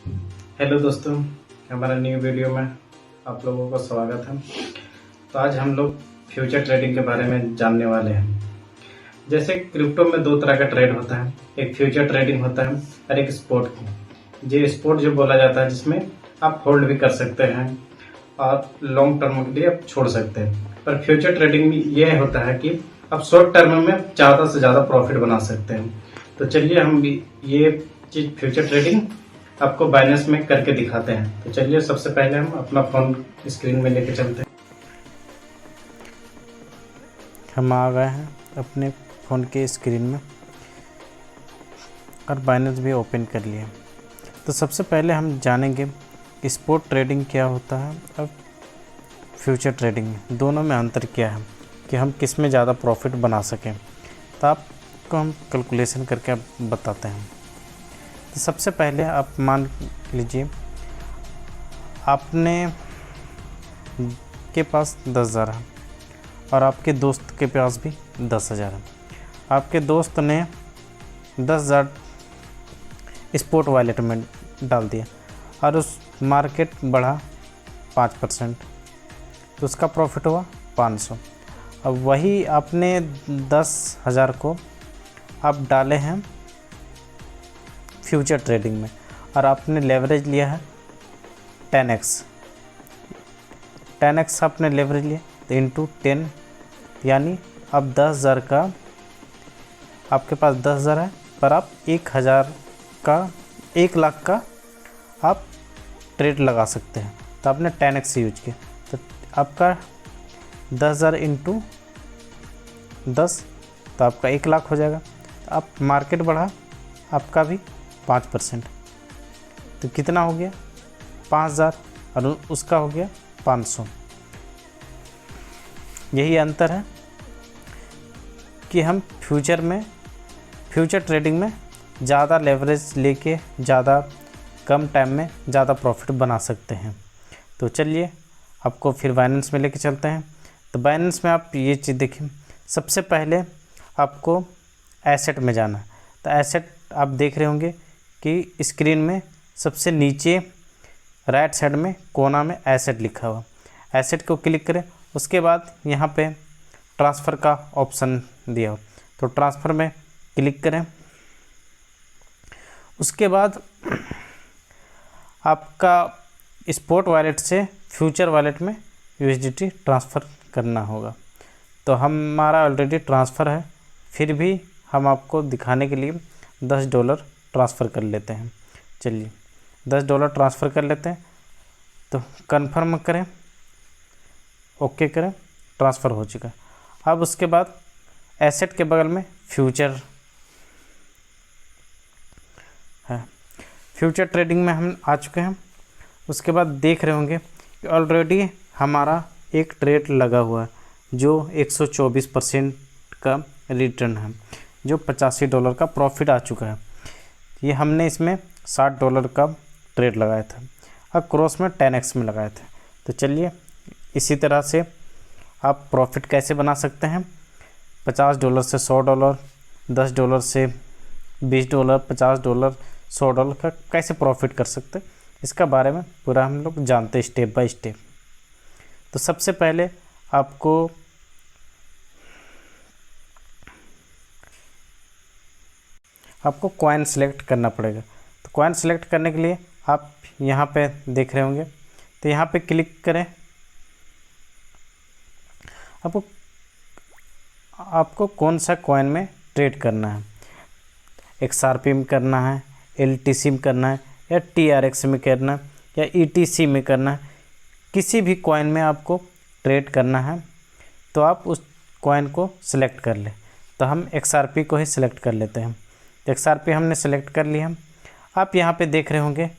Hello दोस्तों, हमारा new video में आप लोगों को स्वागत है। तो आज हम लोग फ्यूचर ट्रेडिंग के बारे में जानने वाले हैं। जैसे क्रिप्टो में दो तरह का ट्रेड होता है, एक फ्यूचर ट्रेडिंग होता है और एक स्पॉट की। ये स्पॉट जो बोला जाता है जिसमें आप होल्ड भी कर सकते हैं और लॉन्ग टर्म के लिए आप छोड़ सकते हैं। पर फ्यूचर ट्रेडिंग में यह होता है कि आप शॉर्ट टर्म में ज़्यादा से ज़्यादा प्रॉफिट बना सकते हैं। तो चलिए हम भी ये चीज़ फ्यूचर ट्रेडिंग आपको बाइनेंस में करके दिखाते हैं। तो चलिए सबसे पहले हम अपना फोन स्क्रीन में लेके चलते हैं। हम आ गए हैं अपने फ़ोन के स्क्रीन में और बाइनेंस भी ओपन कर लिए। तो सबसे पहले हम जानेंगे स्पॉट ट्रेडिंग क्या होता है और फ्यूचर ट्रेडिंग में दोनों में अंतर क्या है कि हम किस में ज़्यादा प्रॉफिट बना सकें। तो आपको हम कैलकुलेशन करके बताते हैं। तो सबसे पहले आप मान लीजिए आपने के पास 10,000 है और आपके दोस्त के पास भी 10,000 है। आपके दोस्त ने 10,000 स्पॉट वॉलेट में डाल दिया और उस मार्केट बढ़ा 5%, तो उसका प्रॉफिट हुआ 500। अब वही आपने 10,000 को आप डाले हैं फ्यूचर ट्रेडिंग में और आपने लेवरेज लिया है 10x आपने लेवरेज लिया तो इंटू 10, यानी अब 10,000 का आपके पास 10,000 है पर आप 1 लाख का आप ट्रेड लगा सकते हैं। तो आपने 10x यूज किया तो आपका 10,000 इंटू 10 तो आपका 1 लाख हो जाएगा। तो आप मार्केट बढ़ा आपका भी 5%, तो कितना हो गया 5,000 और उसका हो गया 500। यही अंतर है कि हम फ्यूचर ट्रेडिंग में ज़्यादा लेवरेज लेके ज़्यादा कम टाइम में ज़्यादा प्रॉफिट बना सकते हैं। तो चलिए आपको फिर बाइनेंस में लेके चलते हैं। तो बाइनेंस में आप ये चीज़ देखिए, सबसे पहले आपको एसेट में जाना है। तो एसेट आप देख रहे होंगे कि स्क्रीन में सबसे नीचे राइट साइड में कोना में एसेट लिखा हुआ, एसेट को क्लिक करें। उसके बाद यहाँ पे ट्रांसफ़र का ऑप्शन दिया हो तो ट्रांसफ़र में क्लिक करें। उसके बाद आपका स्पॉट वॉलेट से फ्यूचर वॉलेट में यूएसडीटी ट्रांसफ़र करना होगा। तो हमारा ऑलरेडी ट्रांसफ़र है, फिर भी हम आपको दिखाने के लिए $10 ट्रांसफ़र कर लेते हैं। चलिए $10 ट्रांसफ़र कर लेते हैं। तो कंफर्म करें, ओके करें, ट्रांसफ़र हो चुका। अब उसके बाद एसेट के बगल में फ्यूचर है, फ्यूचर ट्रेडिंग में हम आ चुके हैं। उसके बाद देख रहे होंगे कि ऑलरेडी हमारा एक ट्रेड लगा हुआ है जो 124% का रिटर्न है, जो $85 का प्रॉफिट आ चुका है। ये हमने इसमें $60 का ट्रेड लगाया था और क्रॉस में 10x में लगाए थे। तो चलिए इसी तरह से आप प्रॉफिट कैसे बना सकते हैं, $50 से $100, $10 से $20, $50, $100 का कैसे प्रॉफिट कर सकते हैं, इसका बारे में पूरा हम लोग जानते हैं स्टेप बाय स्टेप। तो सबसे पहले आपको कॉइन सेलेक्ट करना पड़ेगा। तो कॉइन सेलेक्ट करने के लिए आप यहाँ पे देख रहे होंगे, तो यहाँ पे क्लिक करें। आपको कौन सा कॉइन में ट्रेड करना है, XRP में करना है, LTC में करना है, या TRX में करना है, या ETC में करना है, किसी भी कॉइन में आपको ट्रेड करना है तो आप उस कॉइन को सिलेक्ट कर लें। तो हम XRP को ही सिलेक्ट कर लेते हैं। तो XRP हमने सेलेक्ट कर लिया। आप यहाँ पे देख रहे होंगे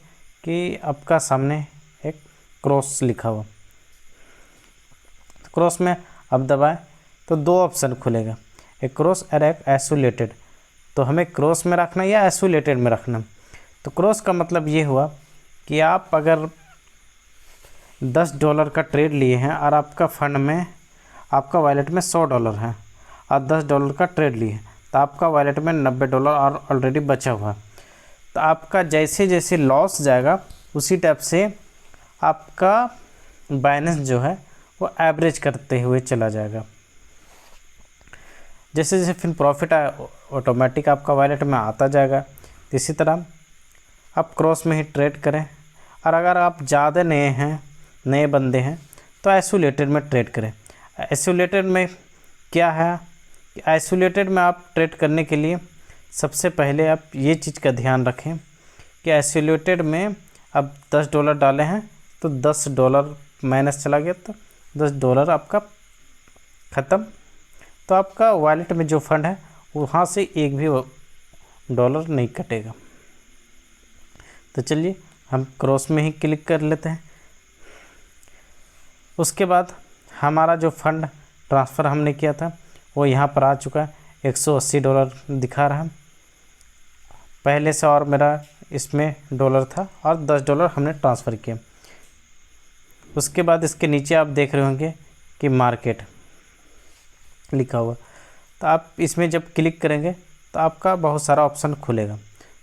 कि आपका सामने एक क्रॉस लिखा हुआ, क्रॉस में अब दबाएं तो दो ऑप्शन खुलेगा, एक क्रॉस और एक आइसोलेटेड। तो हमें क्रॉस में रखना या आइसोलेटेड में रखना। तो क्रॉस का मतलब ये हुआ कि आप अगर $10 का ट्रेड लिए हैं और आपका फंड में आपका वॉलेट में $100 है और $10 का ट्रेड लिए तो आपका वॉलेट में $90 और ऑलरेडी बचा हुआ है। तो आपका जैसे जैसे लॉस जाएगा उसी टाइप से आपका बैलेंस जो है वो एवरेज करते हुए चला जाएगा। जैसे जैसे फिर प्रॉफिट ऑटोमेटिक आपका वॉलेट में आता जाएगा। तो इसी तरह आप क्रॉस में ही ट्रेड करें। और अगर आप ज़्यादा नए बंदे हैं तो आइसोलेटेड में ट्रेड करें। आइसोलेटेड में क्या है कि आइसोलेटेड में आप ट्रेड करने के लिए सबसे पहले आप ये चीज़ का ध्यान रखें कि आइसोलेटेड में अब $10 डाले हैं तो $10 माइनस चला गया तो $10 आपका ख़त्म। तो आपका वॉलेट में जो फंड है वहाँ से एक भी डॉलर नहीं कटेगा। तो चलिए हम क्रॉस में ही क्लिक कर लेते हैं। उसके बाद हमारा जो फंड ट्रांसफ़र हमने किया था वो यहाँ पर आ चुका है, $180 दिखा रहा है पहले से, और मेरा इसमें डॉलर था और $10 हमने ट्रांसफ़र किया। उसके बाद इसके नीचे आप देख रहे होंगे कि मार्केट लिखा हुआ, तो आप इसमें जब क्लिक करेंगे तो आपका बहुत सारा ऑप्शन खुलेगा।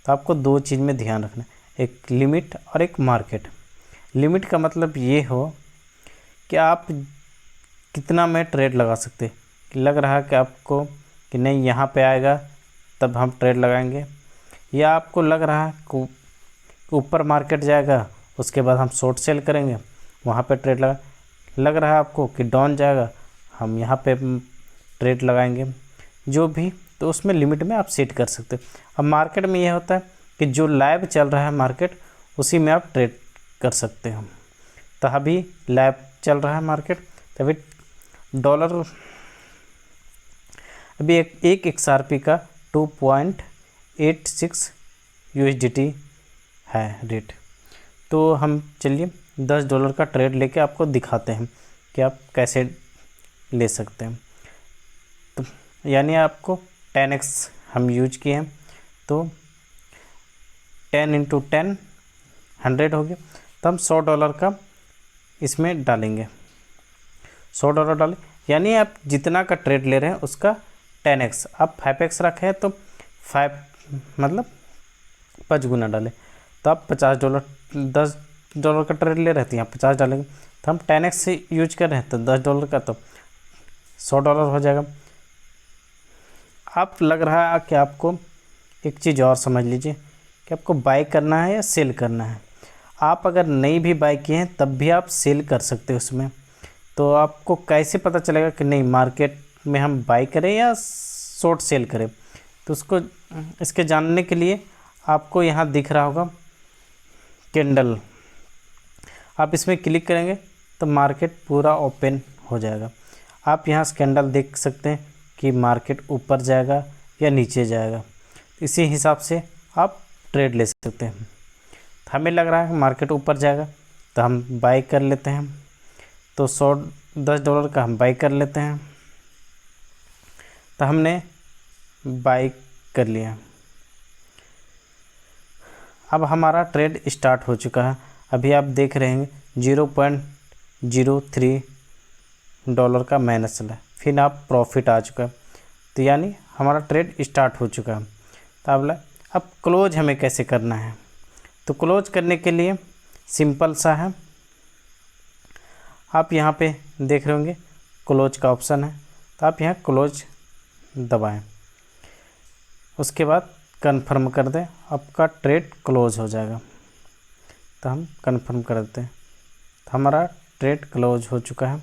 तो आपको दो चीज़ में ध्यान रखना, एक लिमिट और एक मार्केट। लिमिट का मतलब ये हो कि आप कितना में ट्रेड लगा सकते हैं, कि लग रहा है कि आपको कि नहीं यहाँ पे आएगा तब हम ट्रेड लगाएंगे, या आपको लग रहा है कि ऊपर मार्केट जाएगा उसके बाद हम शॉर्ट सेल करेंगे वहाँ पे ट्रेड लग रहा है आपको कि डाउन जाएगा हम यहाँ पे ट्रेड लगाएंगे, जो भी। तो उसमें लिमिट में आप सेट कर सकते हो। अब मार्केट में यह होता है कि जो लाइव चल रहा है मार्केट उसी में आप ट्रेड कर सकते हो। तो अभी लाइव चल रहा है मार्केट, तभी डॉलर अभी एक XRP का 2.86 USDT है रेट। तो हम चलिए $10 का ट्रेड लेके आपको दिखाते हैं कि आप कैसे ले सकते हैं। तो यानी आपको 10x हम यूज किए हैं, तो 10 × 10 100 हो गया। तो हम $100 का इसमें डालेंगे, $100 डालें, यानी आप जितना का ट्रेड ले रहे हैं उसका 10x। आप 5x रखे हैं तो 5 मतलब 5 गुना डालें। तो आप $50 $10 का ट्रेड ले रहे थे, यहाँ 50 डालेंगे। तो हम 10x से यूज कर रहे हैं तो $10 का तो $100 हो जाएगा। आप लग रहा है कि आपको एक चीज़ और समझ लीजिए कि आपको बाय करना है या सेल करना है। आप अगर नहीं भी बाय किए हैं तब भी आप सेल कर सकते हो उसमें। तो आपको कैसे पता चलेगा कि नहीं मार्केट में हम बाय करें या शॉर्ट सेल करें, तो उसको इसके जानने के लिए आपको यहाँ दिख रहा होगा कैंडल, आप इसमें क्लिक करेंगे तो मार्केट पूरा ओपन हो जाएगा। आप यहाँ से कैंडल देख सकते हैं कि मार्केट ऊपर जाएगा या नीचे जाएगा, इसी हिसाब से आप ट्रेड ले सकते हैं। हमें लग रहा है कि मार्केट ऊपर जाएगा तो हम बाई कर लेते हैं, तो $10 का हम बाई कर लेते हैं। तो हमने बाई कर लिया। अब हमारा ट्रेड स्टार्ट हो चुका है। अभी आप देख रहे हैं $0.03 का माइनस चला है, फिर आप प्रॉफिट आ चुका है। तो यानी हमारा ट्रेड स्टार्ट हो चुका है। तो अब क्लोज हमें कैसे करना है, तो क्लोज करने के लिए सिंपल सा है, आप यहाँ पे देख रहे होंगे क्लोज का ऑप्शन है, तो आप यहाँ क्लोज दबाएं, उसके बाद कंफर्म कर दें, आपका ट्रेड क्लोज हो जाएगा। तो हम कंफर्म कर देते हैं, तो हमारा ट्रेड क्लोज हो चुका है।